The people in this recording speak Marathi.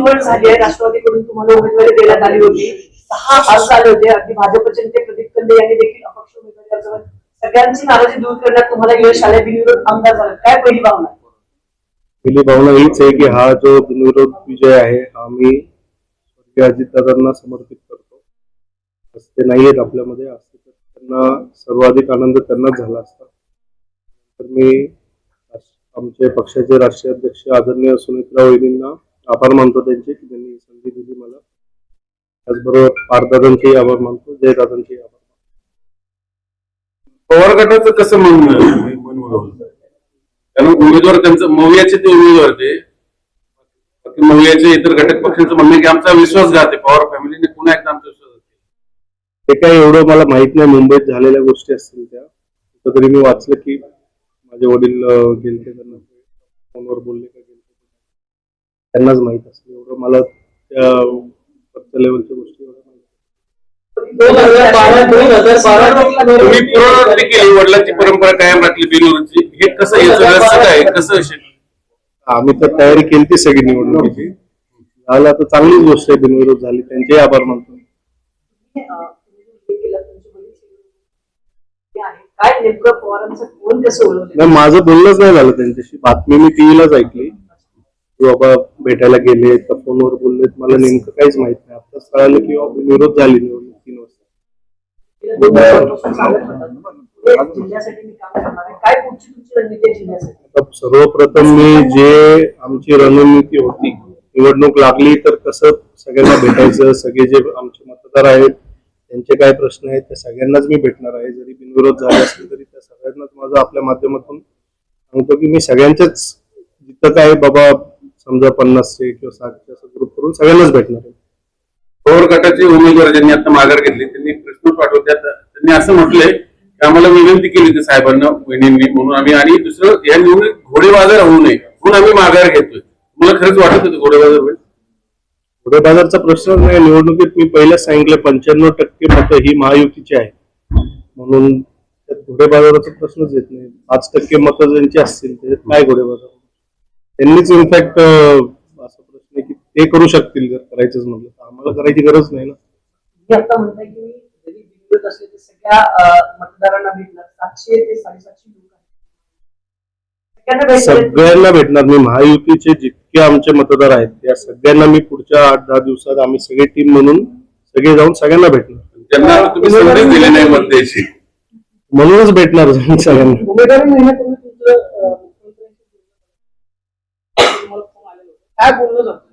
निवड झाली आहे, राष्ट्रवादीकडून तुम्हाला उमेदवारी देण्यात आली होती, 6 अर्ज आले होते. अगदी भाजपचे नेते प्रदीप कंदे यांनी देखील अपक्ष उमेदवारी अर्ज भरला. सगळ्यांची नाराजी दूर करण्यात तुम्हाला यश आले, बिनविरोध आमदार झाले. काय पहिली भावना? पहिली भावना हीच आहे की हा जो बिनविरोध विजय आहे हा मी स्वर्गीय अजितदादांना समर्पित करतो. ते नाहीयेत आपल्यामध्ये, असते तर त्यांना सर्वाधिक आनंद त्यांनाच झाला असता. तर मी आमचे पक्षाचे राष्ट्रीय अध्यक्ष आदरणीय सुनीतराव वहिनींना आभार मानतो त्यांचे की त्यांनी संधी दिली मला. त्याचबरोबर पारदादांचेही आभार मानतो, जयदादांचेही आभार मानतो. पवार गटाचं कसं मन कारण उमेदवार त्यांचं मवियाचे ते उमेदवार ते मवियाचे इतर घटक पक्षांचं म्हणणं की आमचा विश्वासघात आहे, पवार फॅमिलीने पुन्हा एकदा आमचा विश्वास. ते काय एवढं मला माहित नाही, मुंबईत झालेल्या गोष्टी असतील त्या. कुठंतरी मी वाचलं की माझे वडील गेलते, त्यांना फोनवर बोलले का गेलते त्यांनाच माहित असेल. एवढं मला त्या लेवलच्या गोष्टी केली, वडिलांची परंपरा कायम राखली बिनविरोधची. हे कसं आहे, कसं आम्ही तर तयारी केली ती सगळी निवडणुकीची. झालं तर चांगलीच गोष्ट आहे, बिनविरोध झाली, त्यांचेही आभार मानतो. माझं बोलणंच नाही झालं त्यांच्याशी. बातमी मी टीव्हीलाच ऐकली की बाबा भेटायला गेले तर फोनवर बोललेत. मला नेमकं काहीच माहित नाही. आताच कळालं की विरोध झाली निवडणूक 3 वाजता. सर्वप्रथम मी जे आमची रणनीती होती, निवडणूक लागली तर कसं सगळ्यांना भेटायचं, सगळे जे आमचे मतदार आहेत त्यांचे काय प्रश्न आहेत त्या सगळ्यांनाच मी भेटणार आहे. जरी बिनविरोध झाले असले तरी त्या सगळ्यांनाच माझं आपल्या माध्यमातून सांगतो की मी सगळ्यांच्याच जिथं काय बाबा समजा 50चे किंवा 60चे असं ग्रुप करून सगळ्यांनाच भेटणार आहे. पवार गटाचे उमेदवार ज्यांनी आता माघार घेतली त्यांनी प्रश्न पाठवतात. त्यांनी असं म्हटलंय की आम्हाला विनंती केली होती साहेबांना, वहिनींनी, म्हणून आम्ही, आणि दुसरं या निवडणूक घोडेबाजार होऊ नये म्हणून आम्ही माघार घेतोय. मला खरंच वाटत होतं घोडेबाजार होईल? घोडेबाजारचा प्रश्न नाही. निवडणुकीत मी पहिल्याच सांगितलं 95% मतं ही महायुतीची आहे, म्हणून घोडेबाजाराचा प्रश्नच येत नाही. 5% मतं ज्यांची असतील त्याच्यात काय घोडेबाजार? त्यांनीच इनफॅक्ट असा प्रश्न आहे की ते करू शकतील जर करायचंच म्हटलं तर. आम्हाला करायची गरज नाही ना. आता म्हणताय की जरी बिनविरोध असले तर सगळ्या मतदारांना भेटणार, 700 ते 750 लोक सगळ्यांना भेटणार. मी महायुतीचे जितके आमचे मतदार आहेत त्या सगळ्यांना मी पुढच्या 8-10 दिवसात आम्ही सगळे टीम म्हणून सगळे जाऊन सगळ्यांना भेटणार. त्यांना तुम्ही संदेश दिले नाही मत द्यायची म्हणूनच भेटणार सगळ्यांना. काय बोललं जातं?